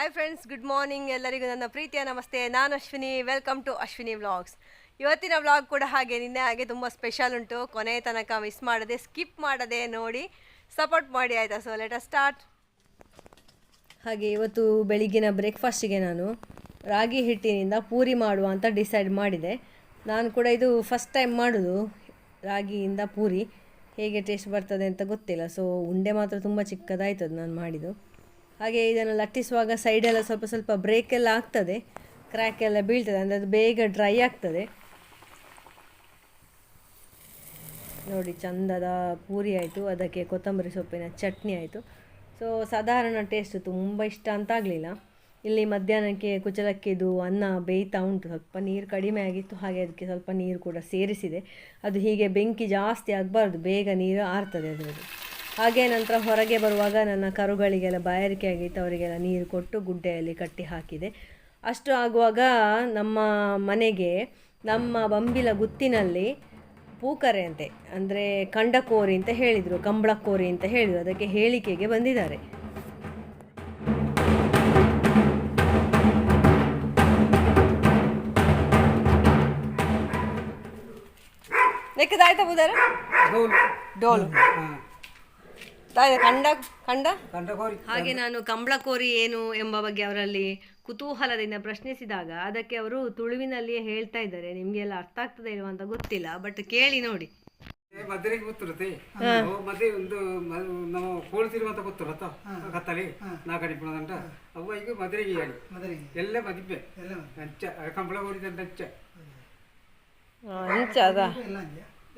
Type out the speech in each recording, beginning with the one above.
Hi friends, good morning. ಎಲ್ಲರಿಗೂ ನನ್ನ ಪ್ರೀತಿಯ ನಮಸ್ತೆ. ನಾನು Ashwini. Welcome to Ashwini vlogs. ಇವತ್ತಿನ ವ್ಲಾಗ್ ಕೂಡ ನಿನ್ನೆ ಹಾಗೆ ತುಂಬ ಸ್ಪೆಷಲ್ ಉಂಟು. ಕೊನೆ ತನಕ ಮಿಸ್ ಮಾಡದೆ, ಸ್ಕಿಪ್ ಮಾಡದೆ ನೋಡಿ ಸಪೋರ್ಟ್ ಮಾಡಿ, ಆಯಿತಾ? So let us start. ಹಾಗೆ ಇವತ್ತು ಬೆಳಿಗ್ಗಿನ ಬ್ರೇಕ್ಫಾಸ್ಟಿಗೆ ನಾನು ರಾಗಿ ಹಿಟ್ಟಿನಿಂದ ಪೂರಿ ಮಾಡುವ ಅಂತ ಡಿಸೈಡ್ ಮಾಡಿದೆ. ನಾನು ಕೂಡ ಇದು ಫಸ್ಟ್ ಟೈಮ್ ಮಾಡೋದು, ರಾಗಿಯಿಂದ ಪೂರಿ. ಹೇಗೆ ಟೇಸ್ಟ್ ಬರ್ತದೆ ಅಂತ ಗೊತ್ತಿಲ್ಲ. ಸೊ ಉಂಡೆ ಮಾತ್ರ ತುಂಬ ಚಿಕ್ಕದಾಯ್ತದೆ ನಾನು ಮಾಡಿದ್ದು. ಹಾಗೆ ಇದನ್ನು ಲಟ್ಟಿಸುವಾಗ ಸೈಡೆಲ್ಲ ಸ್ವಲ್ಪ ಸ್ವಲ್ಪ ಬ್ರೇಕ್ ಎಲ್ಲ ಆಗ್ತದೆ, ಕ್ರ್ಯಾಕ್ ಎಲ್ಲ ಬೀಳ್ತದೆ, ಅಂದರೆ ಅದು ಬೇಗ ಡ್ರೈ ಆಗ್ತದೆ. ನೋಡಿ, ಚಂದದ ಪೂರಿ ಆಯಿತು, ಅದಕ್ಕೆ ಕೊತ್ತಂಬರಿ ಸೊಪ್ಪಿನ ಚಟ್ನಿ ಆಯಿತು. ಸೊ ಸಾಧಾರಣ ಟೇಸ್ಟ್, ತುಂಬ ಇಷ್ಟ ಅಂತ ಆಗಲಿಲ್ಲ. ಇಲ್ಲಿ ಮಧ್ಯಾಹ್ನಕ್ಕೆ ಕುಚಲಕ್ಕಿದು ಅನ್ನ ಬೇಯ್ತಾ ಉಂಟು. ಸ್ವಲ್ಪ ನೀರು ಕಡಿಮೆ ಆಗಿತ್ತು, ಹಾಗೆ ಅದಕ್ಕೆ ಸ್ವಲ್ಪ ನೀರು ಕೂಡ ಸೇರಿಸಿದೆ. ಅದು ಹೀಗೆ ಬೆಂಕಿ ಜಾಸ್ತಿ ಆಗಬಾರ್ದು, ಬೇಗ ನೀರು ಆರ್ತದೆ ಅದರದ್ದು. ಹಾಗೆ ನಂತರ ಹೊರಗೆ ಬರುವಾಗ ನನ್ನ ಕರುಗಳಿಗೆಲ್ಲ ಬಾಯಾರಿಕೆ ಆಗಿತ್ತು, ಅವರಿಗೆಲ್ಲ ನೀರು ಕೊಟ್ಟು ಗುಡ್ಡೆಯಲ್ಲಿ ಕಟ್ಟಿ ಹಾಕಿದೆ. ಅಷ್ಟು ಆಗುವಾಗ ನಮ್ಮ ಮನೆಗೆ ನಮ್ಮ ಬಂಬಿಲ ಗುತ್ತಿನಲ್ಲಿ ಪೂಕರೆ ಅಂತೆ, ಅಂದರೆ ಕಂಡಕೋರಿ ಅಂತ ಹೇಳಿದರು, ಕಂಬಳಕೋರಿ ಅಂತ ಹೇಳಿದರು. ಅದಕ್ಕೆ ಹೇಳಿಕೆಗೆ ಬಂದಿದ್ದಾರೆ. ನೆಕ್ಕದಾಯ್ತಾ ಬುದಾರ? ಡೋಲು ಹಾಗೆ ನಾನು ಕಂಬಳಕೋರಿ ಏನು ಎಂಬ ಬಗ್ಗೆ ಅವರಲ್ಲಿ ಕುತೂಹಲದಿಂದ ಪ್ರಶ್ನಿಸಿದಾಗ ಅದಕ್ಕೆ ಅವರು ತುಳುವಿನಲ್ಲಿಯೇ ಹೇಳ್ತಾ ಇದ್ದಾರೆ. ನಿಮ್ಗೆಲ್ಲ ಅರ್ಥ ಆಗ್ತದೆ ಇಲ್ವ ಅಂತ ಗೊತ್ತಿಲ್ಲ, ಬಟ್ ಕೇಳಿ ನೋಡಿ. ಮದುವೆಗೆ ಗೊತ್ತಿರುತ್ತೆ. ಮದುವೆ ಒಂದು ನಾವು ಕೋಳ್ತಿರುವಂತ ಗೊತ್ತಿರತ್ತ ಕತ್ತಲಿ ನಾಲ್ಕಡಿ ಪುಣದಂಟ ಅವ ಈಗ ಮದುವೆಗೆ ಹೇಳಿ ಎಲ್ಲ ಮದುವೆ ಕಂಬಳ ಕೋರಿದಂತ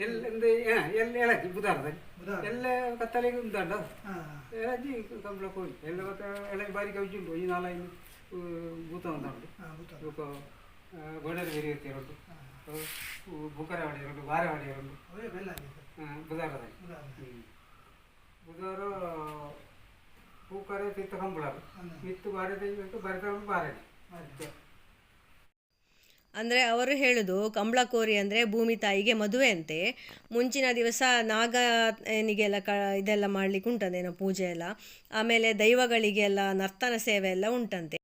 ಎಲ್ಲ ಬುಧಾರದಲ್ಲಿ ಎಲ್ಲ ಕತ್ತಲೆಗೆ ಉಂಟಾಡ ಎಳಜಿ ಕಂಬಳ ಕೋರಿ ಎಲ್ಲ ಎಳ ಬಾರಿ ಕವಿಜಿ ಉಂಟು. ಈ ನಾಲ್ಕು ಭೂತ ಉಂಟು, ಗೋಡರ ಬೇರೆ ಇರ್ತಿರೋದು, ಬುಕರ ಹೊಡೆಯೋದು, ಬಾರೆ ಹೊಡೆಯೋದು ಬುಧಾರದಲ್ಲಿ. ಬುಧಾರ ಪೂಕರೆ ತಿತ್ತ ಕಂಬಳ ಮಿತ್ತು ಬಾರೆ ಬರೆದ ಬಾರೆ. ಅಂದರೆ ಅವರು ಹೇಳೋದು ಕಂಬಳಕೋರಿ ಅಂದರೆ ಭೂಮಿ ತಾಯಿಗೆ ಮದುವೆ ಅಂತೆ. ಮುಂಚಿನ ದಿವಸ ನಾಗನಿಗೆಲ್ಲ ಇದೆಲ್ಲ ಮಾಡಲಿಕ್ಕೆ ಉಂಟಂದೇನೋ ಪೂಜೆ ಎಲ್ಲ. ಆಮೇಲೆ ದೈವಗಳಿಗೆಲ್ಲ ನರ್ತನ ಸೇವೆ ಎಲ್ಲ ಉಂಟಂತೆ.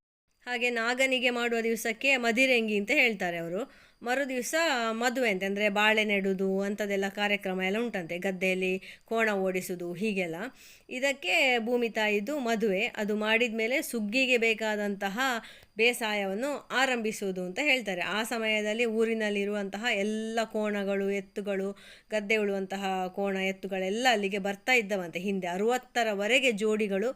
ಹಾಗೆ ನಾಗನಿಗೆ ಮಾಡುವ ದಿವಸಕ್ಕೆ ಮದಿರೆಂಗಿ ಅಂತ ಹೇಳ್ತಾರೆ ಅವರು. ಮರು ದಿವಸ ಮದುವೆ ಅಂತೆ, ಅಂದರೆ ಬಾಳೆ ನೆಡುವುದು ಅಂಥದ್ದೆಲ್ಲ ಕಾರ್ಯಕ್ರಮ ಎಲ್ಲ ಉಂಟಂತೆ, ಗದ್ದೆಯಲ್ಲಿ ಕೋಣ ಓಡಿಸೋದು ಹೀಗೆಲ್ಲ. ಇದಕ್ಕೆ ಭೂಮಿ ತಾಯಿದು ಮದುವೆ. ಅದು ಮಾಡಿದ ಮೇಲೆ ಸುಗ್ಗಿಗೆ ಬೇಕಾದಂತಹ ಬೇಸಾಯವನ್ನು ಆರಂಭಿಸುವುದು ಅಂತ ಹೇಳ್ತಾರೆ. ಆ ಸಮಯದಲ್ಲಿ ಊರಿನಲ್ಲಿರುವಂತಹ ಎಲ್ಲ ಕೋಣಗಳು, ಎತ್ತುಗಳು, ಗದ್ದೆ ಉಳುವಂತಹ ಕೋಣ ಎತ್ತುಗಳೆಲ್ಲ ಅಲ್ಲಿಗೆ ಬರ್ತಾ ಇದ್ದವಂತೆ. ಹಿಂದೆ 60ರವರೆಗೆ ಜೋಡಿಗಳು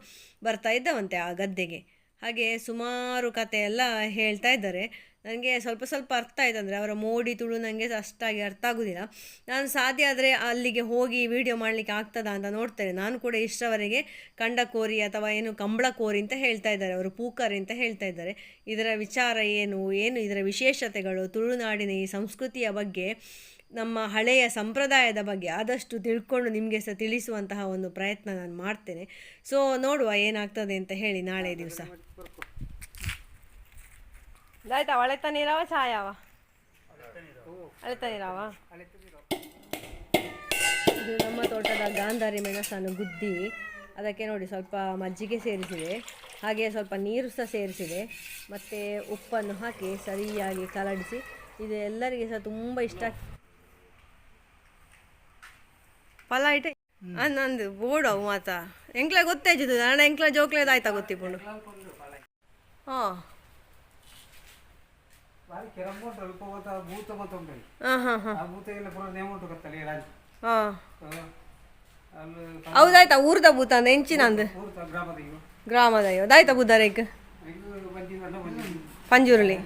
ಬರ್ತಾ ಇದ್ದವಂತೆ ಆ ಗದ್ದೆಗೆ. ಹಾಗೆ ಸುಮಾರು ಕತೆ ಎಲ್ಲ ಹೇಳ್ತಾ ಇದ್ದಾರೆ. ನನಗೆ ಸ್ವಲ್ಪ ಸ್ವಲ್ಪ ಅರ್ಥ ಆಯ್ತು, ಅಂದರೆ ಅವರ ಮೋಡಿ ತುಳು ನನಗೆ ಅಷ್ಟಾಗಿ ಅರ್ಥ ಆಗೋದಿಲ್ಲ. ನಾನು ಸಾಧ್ಯ ಆದರೆ ಅಲ್ಲಿಗೆ ಹೋಗಿ ವಿಡಿಯೋ ಮಾಡಲಿಕ್ಕೆ ಆಗ್ತದಾ ಅಂತ ನೋಡ್ತೇನೆ. ನಾನು ಕೂಡ ಇಷ್ಟರವರೆಗೆ ಕಂಡಕೋರಿ ಅಥವಾ ಏನು ಕಂಬಳಕೋರಿ ಅಂತ ಹೇಳ್ತಾ ಇದ್ದಾರೆ, ಅವರು ಪೂಕರಿ ಅಂತ ಹೇಳ್ತಾ ಇದ್ದಾರೆ. ಇದರ ವಿಚಾರ ಏನು ಇದರ ವಿಶೇಷತೆಗಳು, ತುಳುನಾಡಿನ ಈ ಸಂಸ್ಕೃತಿಯ ಬಗ್ಗೆ, ನಮ್ಮ ಹಳೆಯ ಸಂಪ್ರದಾಯದ ಬಗ್ಗೆ ಆದಷ್ಟು ತಿಳ್ಕೊಂಡು ನಿಮಗೆ ಸಹ ತಿಳಿಸುವಂತಹ ಒಂದು ಪ್ರಯತ್ನ ನಾನು ಮಾಡ್ತೇನೆ. ಸೊ ನೋಡುವ ಏನಾಗ್ತದೆ ಅಂತ ಹೇಳಿ ನಾಳೆ ದಿವಸ. ಆಯ್ತಾ? ಒಳೆತ ನೀರಾವ ಛಾಯಾವ? ಅಳೆತ ನೀರಾವ. ಇದು ನಮ್ಮ ತೋಟದ ಗಾಂಧಾರಿ ಮೆಣಸನ್ನು ಗುದ್ದಿ ಅದಕ್ಕೆ ನೋಡಿ ಸ್ವಲ್ಪ ಮಜ್ಜಿಗೆ ಸೇರಿಸಿದೆ, ಹಾಗೆ ಸ್ವಲ್ಪ ನೀರು ಸಹ ಸೇರಿಸಿದೆ, ಮತ್ತು ಉಪ್ಪನ್ನು ಹಾಕಿ ಸರಿಯಾಗಿ ಕಲಡಿಸಿ. ಇದು ಎಲ್ಲರಿಗೆ ಸಹ ತುಂಬ ಇಷ್ಟ. ಪಲ ಇಟ್ಟೆ ನಂದು ಬೋಡವು ಮಾತ ಎಂಕ್ಲ ಗೊತ್ತಾಯ್ತು ನಾನು ಎಂಕ್ಲ ಜೋಕ್ಲೇದು ಆಯ್ತಾ ಗೊತ್ತಿಪ್ಪುಂಡು. ಹಾಂ ಹೌದಾಯ್ತಾ? ಊರ್ದ ಭೂತ ಅಂದ ಎಂಚಿನಂದು ಗ್ರಾಮದ ಅದಾಯ್ತಾ ಬುದ್ಧಾರೇಕ್ ಪಂಜುರುಳಿ.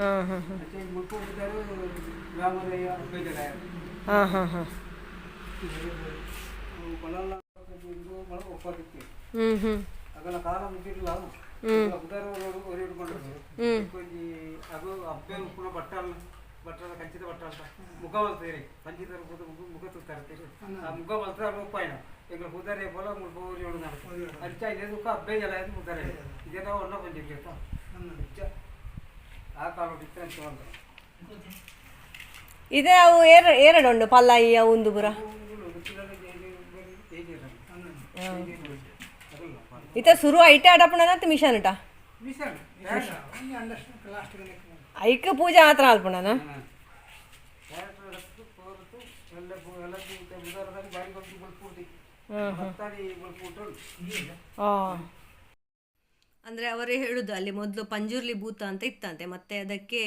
ಹಾಂ ಹಾಂ ಹಾಂ ಹಾಂ ಹಾಂ ಹಾಂ ಹ್ಞೂ ಹ್ಞೂ ಬಟ್ಟಲ ಕಂಚಿದ ಬಟ್ಟಲ ಮುಖ ಬಲ್ತೀರಿ ಕಂಚಿದ ಮುಖ ತುತ್ತಾರೆ ಮುಖ ಬಲ್ತಾರೆ ರೂಪಾಯಿನ ಈಗ ಹುದರೆ ಬೋಲ ಮುಲ್ಪೋರಿ ಅರ್ಚ ಇದೆ ದುಃಖ ಅಬ್ಬೆ ಜಲ ಆಯ್ತು ಮುದರೆ ಇದೆಲ್ಲ ಒಳ್ಳ ಬಂದಿರ್ಲಿತ್ತ ಆ ಕಾಲ ಬಿಟ್ಟರೆ ಅಂತ ಇದೆ. ಅವು ಎರಡು ಉಂಟು ಪಲ್ಲಾಯಿ ಅವು ಬುರ ಇತ ಶುರು ಐಟೆ ಆಡಪಣ ಮಿಷನ್ ಇಟ ವಿಷನ್ ಐಕ ಪೂಜೆ ಮಾತ್ರ ಅಲ್ಪಣನ ಅಂದರೆ ಅವರು ಹೇಳುದು ಅಲ್ಲಿ ಮೊದಲು ಪಂಜುರ್ಲಿ ಭೂತ ಅಂತ ಇತ್ತಂತೆ, ಮತ್ತೆ ಅದಕ್ಕೆ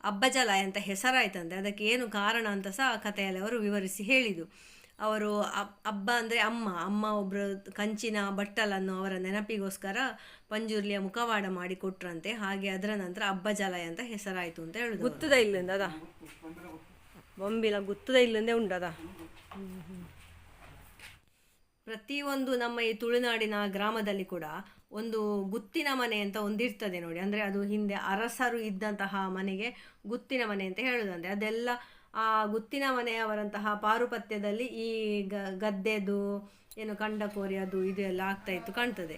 ಅಬ್ಬಜಲ ಅಂತ ಹೆಸರಾಯ್ತಂತೆ. ಅದಕ್ಕೆ ಏನು ಕಾರಣ ಅಂತ ಸಹ ಆ ಕಥೆಯಲ್ಲಿ ಅವರು ವಿವರಿಸಿ ಹೇಳಿದು. ಅವರು ಅಬ್ಬ ಅಂದರೆ ಅಮ್ಮ ಒಬ್ಬರು ಕಂಚಿನ ಬಟ್ಟಲನ್ನು ಅವರ ನೆನಪಿಗೋಸ್ಕರ ಪಂಜುರ್ಲಿಯ ಮುಖವಾಡ ಮಾಡಿ ಕೊಟ್ರಂತೆ. ಹಾಗೆ ಅದರ ನಂತರ ಅಬ್ಬಜಲ ಅಂತ ಹೆಸರಾಯಿತು ಅಂತ ಹೇಳುದು. ಗುತ್ತದ ಇಲ್ಲಿಂದ ಅದ ಬೊಂಬಿಲ ಗುತ್ತದ ಇಲ್ಲಿಂದೇ ಉಂಟದ. ಪ್ರತಿಯೊಂದು ನಮ್ಮ ಈ ತುಳುನಾಡಿನ ಗ್ರಾಮದಲ್ಲಿ ಕೂಡ ಒಂದು ಗುತ್ತಿನ ಮನೆ ಅಂತ ಒಂದಿರ್ತದೆ ನೋಡಿ. ಅಂದರೆ ಅದು ಹಿಂದೆ ಅರಸರು ಇದ್ದಂತಹ ಮನೆಗೆ ಗುತ್ತಿನ ಮನೆ ಅಂತ ಹೇಳುದಂತೆ. ಅದೆಲ್ಲ ಆ ಗುತ್ತಿನ ಮನೆಯವರಂತಹ ಪಾರುಪತ್ಯದಲ್ಲಿ ಈ ಗದ್ದೆದು ಏನು ಕಂಡಕೋರಿ ಅದು ಇದು ಎಲ್ಲ ಆಗ್ತಾ ಇತ್ತು ಕಾಣ್ತದೆ.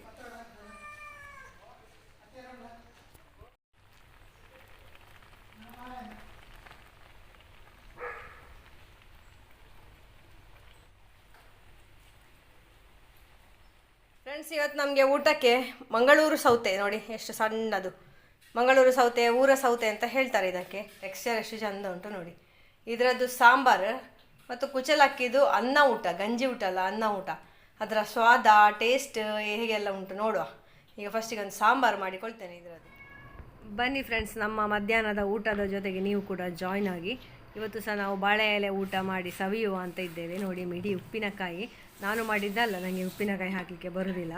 ಫ್ರೆಂಡ್ಸ್, ಇವತ್ತು ನಮಗೆ ಊಟಕ್ಕೆ ಮಂಗಳೂರು ಸೌತೆ ನೋಡಿ, ಎಷ್ಟು ಸಣ್ಣದು ಮಂಗಳೂರು ಸೌತೆ, ಊರ ಸೌತೆ ಅಂತ ಹೇಳ್ತಾರೆ ಇದಕ್ಕೆ. ಟೆಕ್ಸ್ಚರ್ ಎಷ್ಟು ಚಂದ ಉಂಟು ನೋಡಿ. ಇದರದ್ದು ಸಾಂಬಾರು ಮತ್ತು ಕುಚಲಕ್ಕಿದು ಅನ್ನ ಊಟ, ಗಂಜಿ ಊಟ ಅಲ್ಲ, ಅನ್ನ ಊಟ. ಅದರ ಸ್ವಾದ, ಟೇಸ್ಟ್ ಹೇಗೆಲ್ಲ ಉಂಟು ನೋಡುವ. ಈಗ ಫಸ್ಟಿಗೆ ಒಂದು ಸಾಂಬಾರು ಮಾಡಿಕೊಳ್ತೇನೆ ಇದರದ್ದು. ಬನ್ನಿ ಫ್ರೆಂಡ್ಸ್, ನಮ್ಮ ಮಧ್ಯಾಹ್ನದ ಊಟದ ಜೊತೆಗೆ ನೀವು ಕೂಡ ಜಾಯ್ನ್ ಆಗಿ. ಇವತ್ತು ಸಹ ನಾವು ಬಾಳೆ ಎಲೆ ಊಟ ಮಾಡಿ ಸವಿಯುವ ಅಂತ ಇದ್ದೇವೆ. ನೋಡಿ, ಮಿಡಿ ಉಪ್ಪಿನಕಾಯಿ ನಾನು ಮಾಡಿದ್ದಲ್ಲ, ನನಗೆ ಉಪ್ಪಿನಕಾಯಿ ಹಾಕಲಿಕ್ಕೆ ಬರೋದಿಲ್ಲ.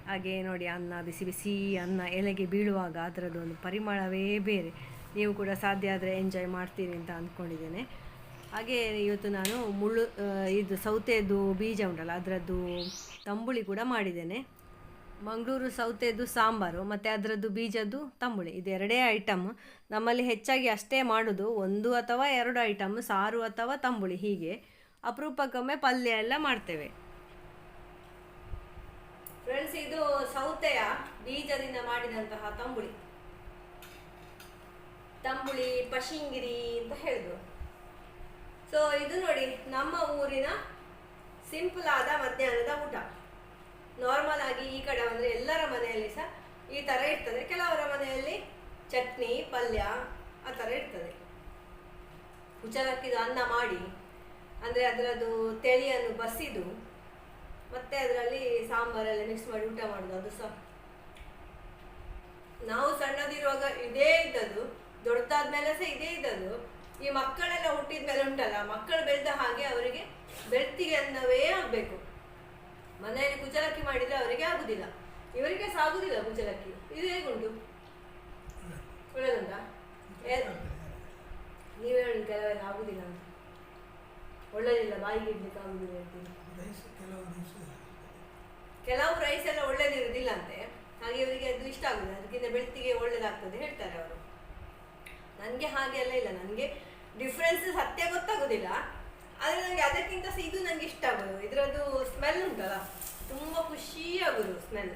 ಹಾಗೆ ನೋಡಿ, ಅನ್ನ ಬಿಸಿ ಬಿಸಿ ಅನ್ನ ಎಲೆಗೆ ಬೀಳುವಾಗ ಅದರದ್ದು ಒಂದು ಪರಿಮಳವೇ ಬೇರೆ. ನೀವು ಕೂಡ ಸಾಧ್ಯ ಆದರೆ ಎಂಜಾಯ್ ಮಾಡ್ತೀರಿ ಅಂತ ಅಂದ್ಕೊಂಡಿದ್ದೇನೆ. ಹಾಗೆ ಇವತ್ತು ನಾನು ಇದು ಸೌತೆದು ಬೀಜ ಉಂಟಲ್ಲ ಅದರದ್ದು ತಂಬುಳಿ ಕೂಡ ಮಾಡಿದ್ದೇನೆ. ಮಂಗಳೂರು ಸೌತೆದು ಸಾಂಬಾರು ಮತ್ತು ಅದರದ್ದು ಬೀಜದ್ದು ತಂಬುಳಿ, ಇದೆರಡೇ ಐಟಮ್ ನಮ್ಮಲ್ಲಿ ಹೆಚ್ಚಾಗಿ ಅಷ್ಟೇ ಮಾಡೋದು. 1 ಅಥವಾ 2 ಐಟಮ್, ಸಾರು ಅಥವಾ ತಂಬುಳಿ, ಹೀಗೆ ಅಪರೂಪಕ್ಕೊಮ್ಮೆ ಪಲ್ಯ ಎಲ್ಲ ಮಾಡ್ತೇವೆ. ಫ್ರೆಂಡ್ಸ್, ಇದು ಸೌತೆಯ ಬೀಜದಿಂದ ಮಾಡಿದಂತಹ ತಂಬುಳಿ ಪಶಿಂಗಿರಿ ಅಂತ ಹೇಳಿದ್ರು. ಸೊ ಇದು ನೋಡಿ, ನಮ್ಮ ಊರಿನ ಸಿಂಪಲ್ ಆದ ಮಧ್ಯಾಹ್ನದ ಊಟ. ನಾರ್ಮಲ್ ಆಗಿ ಈ ಕಡೆ ಅಂದರೆ ಎಲ್ಲರ ಮನೆಯಲ್ಲಿ ಸಹ ಈ ಥರ ಇರ್ತದೆ. ಕೆಲವರ ಮನೆಯಲ್ಲಿ ಚಟ್ನಿ, ಪಲ್ಯ ಆ ಥರ ಇರ್ತದೆ. ಕುಚಲಕ್ಕಿದು ಅನ್ನ ಮಾಡಿ, ಅಂದರೆ ಅದರದ್ದು ತೆಳಿಯನ್ನು ಬಸಿದು ಮತ್ತೆ ಅದರಲ್ಲಿ ಸಾಂಬಾರೆಲ್ಲ ಮಿಕ್ಸ್ ಮಾಡಿ ಊಟ ಮಾಡೋದು. ಅದು ಸಹ ನಾವು ಸಣ್ಣದಿರುವಾಗ ಇದೇ ಇದ್ದದ್ದು, ದೊಡ್ಡದಾದ್ಮೇಲೆ ಸಹ ಇದೇ ಇದ್ದದ್ದು. ಈ ಮಕ್ಕಳೆಲ್ಲ ಹುಟ್ಟಿದ ಮೇಲೆ ಉಂಟಲ್ಲ, ಮಕ್ಕಳು ಬೆಳೆದ ಹಾಗೆ ಅವರಿಗೆ ಬೆಳ್ತಿಗೆ ಅನ್ನವೇ ಆಗಬೇಕು. ಮನೆಯಲ್ಲಿ ಕುಚಲಕ್ಕಿ ಮಾಡಿದರೆ ಅವರಿಗೆ ಆಗುದಿಲ್ಲ, ಇವರಿಗೆ ಸಹ ಆಗುದಿಲ್ಲ ಕುಚಲಕ್ಕಿ. ಇದು ಹೇಗುಂಟು, ಒಳ್ಳೆದುಂಟಾ? ನೀವು ಹೇಳಿ, ಕೆಲವೆಲ್ಲ ಆಗುದಿಲ್ಲ ಅಂತ, ಒಳ್ಳೆದಿಲ್ಲ, ಬಾಯಿಗೆ ಇಡ್ಲಿಕ್ಕೆ ಆಗುದಿಲ್ಲ ಹೇಳ್ತೀನಿ. ಕೆಲವು ರೈಸ್ ಎಲ್ಲ ಒಳ್ಳೇದಿರುವುದಿಲ್ಲ ಅಂತೆ, ಹಾಗೆ ಇವರಿಗೆ ಅದು ಇಷ್ಟ ಆಗುದಿಲ್ಲ. ಅದಕ್ಕಿಂತ ಬೆಳ್ತಿಗೆ ಒಳ್ಳೇದಾಗ್ತದೆ ಹೇಳ್ತಾರೆ ಅವರು. ನನಗೆ ಹಾಗೆ ಎಲ್ಲ ಇಲ್ಲ, ನನಗೆ ಡಿಫ್ರೆನ್ಸ್ ಸತ್ಯ ಗೊತ್ತಾಗೋದಿಲ್ಲ. ಆದರೆ ನನಗೆ ಅದಕ್ಕಿಂತ ಸಹ ಇದು ನನಗೆ ಇಷ್ಟ ಆಗೋದು. ಇದರದ್ದು ಸ್ಮೆಲ್ ಉಂಟಲ್ಲ, ತುಂಬ ಖುಷಿ ಆಗೋದು ಸ್ಮೆಲ್.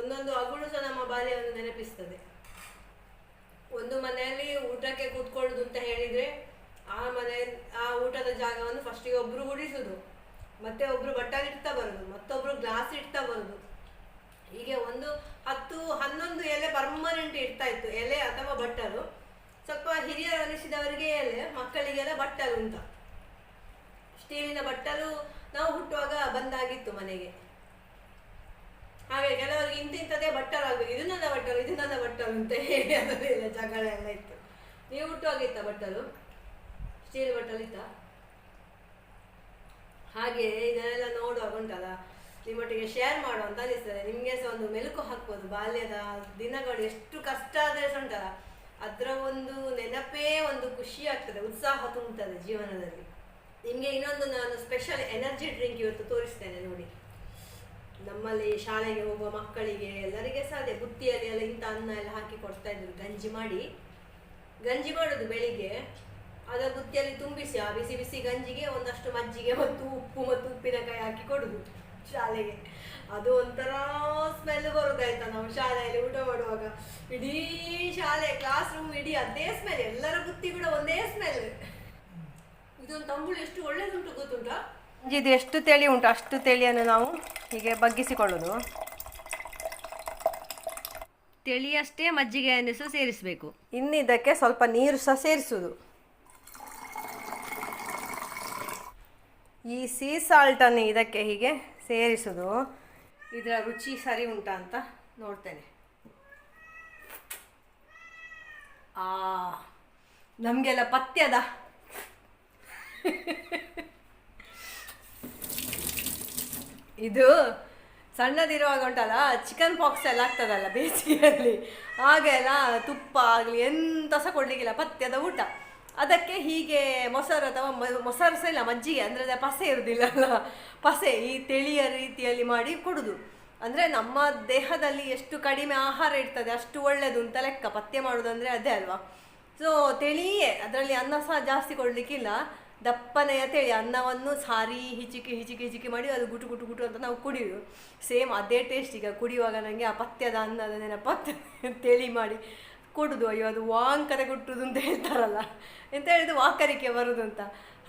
ಒಂದೊಂದು ಅಗುಳು ಸಹ ನಮ್ಮ ಬಾಲ್ಯವನ್ನು ನೆನಪಿಸ್ತದೆ. ಒಂದು ಮನೆಯಲ್ಲಿ ಊಟಕ್ಕೆ ಕೂತ್ಕೊಳ್ಳುದು ಅಂತ ಹೇಳಿದ್ರೆ ಆ ಊಟದ ಜಾಗವನ್ನು ಫಸ್ಟಿಗೆ ಒಬ್ರು ಗುಡಿಸುದು, ಮತ್ತೆ ಒಬ್ರು ಬಟ್ಟಲು ಇಡ್ತಾ ಬರುದು, ಮತ್ತೊಬ್ರು ಗ್ಲಾಸ್ ಇಡ್ತಾ ಬರುದು. ಹೀಗೆ 10-11 ಎಲೆ ಪರ್ಮನೆಂಟ್ ಇಡ್ತಾ ಇತ್ತು, ಎಲೆ ಅಥವಾ ಬಟ್ಟಲು. ಸ್ವಲ್ಪ ಹಿರಿಯರು ಅನಿಸಿದವರಿಗೆ ಎಲೆ, ಮಕ್ಕಳಿಗೆಲ್ಲ ಬಟ್ಟಲು ಅಂತ. ಸ್ಟೀಲಿನ ಬಟ್ಟಲು ನಾವು ಹುಟ್ಟುವಾಗ ಬಂದಾಗಿತ್ತು ಮನೆಗೆ. ಹಾಗೆ ಕೆಲವರಿಗೆ ಇಂತಿಂಥದ್ದೇ ಬಟ್ಟಲು ಆಗಬೇಕು, ಇದು ನನ್ನ ಬಟ್ಟಲು ಅಂತ ಹೇಳಿ ಅದರಲ್ಲ ಜಗಳ ಎಲ್ಲ ಇತ್ತು. ನೀವು ಹುಟ್ಟುವಾಗಿತ್ತ ಬಟ್ಟಲು, ಸ್ಟೀಲ್ ಬಟ್ಟಲು ಇತ್ತ? ಹಾಗೆ ಇದನ್ನೆಲ್ಲ ನೋಡುವಾಗ ಉಂಟಲ್ಲ, ನಿಮ್ಮೊಟ್ಟಿಗೆ ಶೇರ್ ಮಾಡುವ ಅಂತ ಅನಿಸ್ತದೆ. ನಿಮಗೆ ಸಹ ಒಂದು ಮೆಲುಕು ಹಾಕ್ಬೋದು. ಬಾಲ್ಯದ ದಿನಗಳು ಎಷ್ಟು ಕಷ್ಟ ಆದರೆ ಸಹ ಉಂಟಲ್ಲ, ಅದರ ಒಂದು ನೆನಪೇ ಒಂದು ಖುಷಿ ಆಗ್ತದೆ, ಉತ್ಸಾಹ ತುಂಬುತ್ತದೆ ಜೀವನದಲ್ಲಿ. ನಿಮಗೆ ಇನ್ನೊಂದು ನಾನು ಸ್ಪೆಷಲ್ ಎನರ್ಜಿ ಡ್ರಿಂಕ್ ಇವತ್ತು ತೋರಿಸ್ತೇನೆ ನೋಡಿ. ನಮ್ಮಲ್ಲಿ ಶಾಲೆಗೆ ಹೋಗುವ ಮಕ್ಕಳಿಗೆ ಎಲ್ಲರಿಗೆ ಸಹ ಅದೇ ಬುತ್ತಿಯಲ್ಲಿ ಎಲ್ಲ ಇಂಥ ಅನ್ನ ಎಲ್ಲ ಹಾಕಿ ಕೊಡ್ತಾ ಇದ್ರು. ಗಂಜಿ ಮಾಡೋದು ಬೆಳಿಗ್ಗೆ, ಅದರ ಬುತ್ತಿಯಲ್ಲಿ ತುಂಬಿಸಿ ಆ ಬಿಸಿ ಬಿಸಿ ಗಂಜಿಗೆ ಒಂದಷ್ಟು ಮಜ್ಜಿಗೆ ಮತ್ತು ಉಪ್ಪು ಮತ್ತು ಉಪ್ಪಿನಕಾಯಿ ಹಾಕಿ ಕೊಡುದು ಶಾಲೆಗೆ. ಅದು ಒಂಥರ ಸ್ಮೆಲ್ ಬರುದಾಯ್ತಾ, ನಾವು ಶಾಲೆಯಲ್ಲಿ ಊಟ ಮಾಡುವಾಗ ಇಡೀ ಶಾಲೆ ಕ್ಲಾಸ್ ರೂಮ್ ಇಡೀ ಅದೇ ಸ್ಮೆಲ್, ಎಲ್ಲರ ಬುತ್ತಿ ಕೂಡ ಒಂದೇ ಸ್ಮೆಲ್. ಇದೊಂದು ತಂಬುಳಿ ಎಷ್ಟು ಒಳ್ಳೇದುಂಟು ಗೊತ್ತುಂಟಾ? ಇದು ಎಷ್ಟು ತೆಳಿ ಉಂಟು ಅಷ್ಟು ತೆಳಿಯನ್ನು ನಾವು ಹೀಗೆ ಬಗ್ಗಿಸಿಕೊಳ್ಳೋದು. ತಿಳಿಯಷ್ಟೇ ಮಜ್ಜಿಗೆಯನ್ನು ಸಹ ಸೇರಿಸಬೇಕು. ಇನ್ನು ಇದಕ್ಕೆ ಸ್ವಲ್ಪ ನೀರು ಸಹ ಸೇರಿಸುವುದು. ಈ ಸೀ ಸಾಲ್ಟನ್ನು ಇದಕ್ಕೆ ಹೀಗೆ ಸೇರಿಸುವುದು. ಇದರ ರುಚಿ ಸರಿ ಉಂಟಾ ಅಂತ ನೋಡ್ತೇನೆ. ನಮಗೆಲ್ಲ ಪಥ್ಯದ ಇದು ಸಣ್ಣದಿರುವಾಗ ಉಂಟಲ್ಲ ಚಿಕನ್ ಪಾಕ್ಸ್ ಎಲ್ಲ ಆಗ್ತದಲ್ಲ ಬೇಸಿಗೆಯಲ್ಲಿ, ಆಗೆಲ್ಲ ತುಪ್ಪ ಆಗಲಿ ಎಂತ ಸಹ ಕೊಡಲಿಕ್ಕಿಲ್ಲ, ಪಥ್ಯದ ಊಟ. ಅದಕ್ಕೆ ಹೀಗೆ ಮೊಸರು ಅಥವಾ ಮೊಸರು ಸಹ ಇಲ್ಲ, ಮಜ್ಜಿಗೆ ಅಂದರೆ ಪಸೆ ಇರುವುದಿಲ್ಲಲ್ಲ, ಪಸೆ ಈ ತಿಳಿಯ ರೀತಿಯಲ್ಲಿ ಮಾಡಿ ಕೊಡೋದು. ಅಂದರೆ ನಮ್ಮ ದೇಹದಲ್ಲಿ ಎಷ್ಟು ಕಡಿಮೆ ಆಹಾರ ಇರ್ತದೆ ಅಷ್ಟು ಒಳ್ಳೆಯದು ಅಂತ ಲೆಕ್ಕ. ಪಥ್ಯ ಮಾಡೋದಂದರೆ ಅದೇ ಅಲ್ವಾ. ಸೊ ತಿಳಿಯೇ, ಅದರಲ್ಲಿ ಅನ್ನ ಸಹ ಜಾಸ್ತಿ ಕೊಡಲಿಕ್ಕಿಲ್ಲ, ದಪ್ಪನೆಯ ತಿಳಿ ಅನ್ನವನ್ನು ಸಾರಿ ಹಿಚಿಕಿ ಮಾಡಿ ಅದು ಗುಟು ಗುಟು ಗುಟು ಅಂತ ನಾವು ಕುಡಿಯೋದು. ಸೇಮ್ ಅದೇ ಟೇಸ್ಟ್. ಈಗ ಕುಡಿಯುವಾಗ ನನಗೆ ಆ ಪಥ್ಯದ ಅನ್ನದ ನೆನಪು ತಿಳಿ ಮಾಡಿ ಕೊಡೋದು. ಅಯ್ಯೋ ಅದು ವಾಂಕರೆ ಕೊಟ್ಟುದು ಅಂತ ಹೇಳ್ತಾರಲ್ಲ, ಎಂತ ಹೇಳಿದ್ದು ವಾಕರಿಕೆ ಬರೋದು ಅಂತ,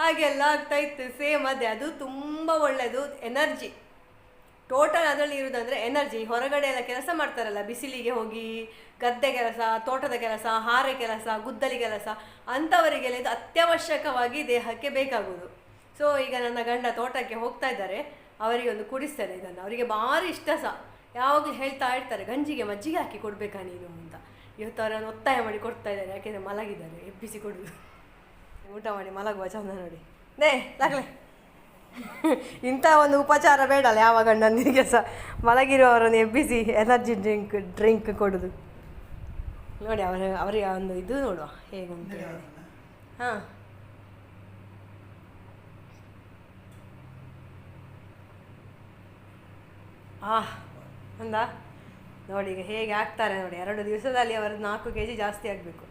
ಹಾಗೆಲ್ಲ ಆಗ್ತಾ ಇತ್ತು. ಸೇಮ್ ಅದೇ, ಅದು ತುಂಬ ಒಳ್ಳೆಯದು. ಎನರ್ಜಿ ಟೋಟಲ್ ಅದರಲ್ಲಿ ಇರುವುದಂದರೆ ಎನರ್ಜಿ. ಹೊರಗಡೆ ಎಲ್ಲ ಕೆಲಸ ಮಾಡ್ತಾರಲ್ಲ, ಬಿಸಿಲಿಗೆ ಹೋಗಿ ಗದ್ದೆ ಕೆಲಸ, ತೋಟದ ಕೆಲಸ, ಹಾರೆ ಕೆಲಸ, ಗುದ್ದಲಿ ಕೆಲಸ, ಅಂಥವರಿಗೆಲ್ಲ ಇದು ಅತ್ಯವಶ್ಯಕವಾಗಿ ದೇಹಕ್ಕೆ ಬೇಕಾಗುವುದು. ಸೊ ಈಗ ನನ್ನ ಗಂಡ ತೋಟಕ್ಕೆ ಹೋಗ್ತಾ ಇದ್ದಾರೆ, ಅವರಿಗೆ ಒಂದು ಕುಡಿಸ್ತೇನೆ ಇದನ್ನು. ಅವರಿಗೆ ಭಾರಿ ಇಷ್ಟ ಸಹ. ಯಾವಾಗಲೂ ಹೇಳ್ತಾ ಇರ್ತಾರೆ, ಗಂಜಿಗೆ ಮಜ್ಜಿಗೆ ಹಾಕಿ ಕೊಡಬೇಕಾ ನೀನು ಅಂತ. ಇವತ್ತು ಅವರನ್ನು ಒತ್ತಾಯ ಮಾಡಿ ಕೊಡ್ತಾ ಇದ್ದಾರೆ, ಯಾಕೆಂದರೆ ಮಲಗಿದ್ದಾರೆ, ಎಬ್ಬಿಸಿ ಕೊಡೋದು. ಊಟ ಮಾಡಿ ಮಲಗುವ ಚಂದ ನೋಡಿ. ಲಾಗ್ಲೆ ಇಂಥ ಒಂದು ಉಪಚಾರ ಬೇಡಲ್ಲ ಯಾವ ಗಂಡನಿಗೆ ಸಹ, ಮಲಗಿರುವವರನ್ನು ಎಬ್ಬಿಸಿ ಎನರ್ಜಿ ಡ್ರಿಂಕ್ ಕೊಡೋದು ನೋಡಿ. ಅವರಿಗೆ ಒಂದು ಇದು ನೋಡುವ ಹೇಗುಂಟು. ಹಾಂ, ಅಂದ ನೋಡಿ ಈಗ ಹೇಗೆ ಆಗ್ತಾರೆ ನೋಡಿ. 2 ದಿವಸದಲ್ಲಿ ಅವರದ್ದು 4 kg ಜಾಸ್ತಿ ಆಗಬೇಕು.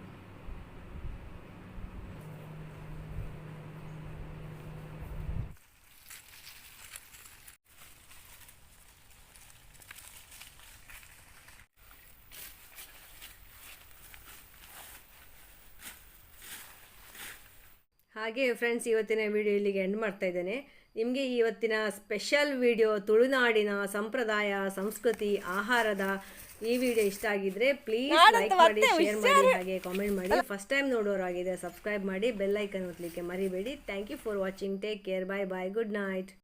ಹಾಗೆ ಫ್ರೆಂಡ್ಸ್, ಇವತ್ತಿನ ವಿಡಿಯೋ ಇಲ್ಲಿಗೆ ಎಂಡ್ ಮಾಡ್ತಾ ಇದ್ದೇನೆ. ನಿಮಗೆ ಇವತ್ತಿನ ಸ್ಪೆಷಲ್ ವಿಡಿಯೋ ತುಳುನಾಡಿನ ಸಂಪ್ರದಾಯ, ಸಂಸ್ಕೃತಿ, ಆಹಾರದ ಈ ವಿಡಿಯೋ ಇಷ್ಟ ಆಗಿದ್ರೆ ಪ್ಲೀಸ್ ಲೈಕ್ ಮಾಡಿ, ಶೇರ್ ಮಾಡಿ, ಹಾಗೆ ಕಾಮೆಂಟ್ ಮಾಡಿ. ಫಸ್ಟ್ ಟೈಮ್ ನೋಡೋರಾಗಿದೆ ಸಬ್ಸ್ಕ್ರೈಬ್ ಮಾಡಿ, ಬೆಲ್ ಐಕನ್ ಒತ್ತಲಿಕ್ಕೆ ಮರಿಬೇಡಿ. Thank you for watching. Take care. Bye bye. Good night.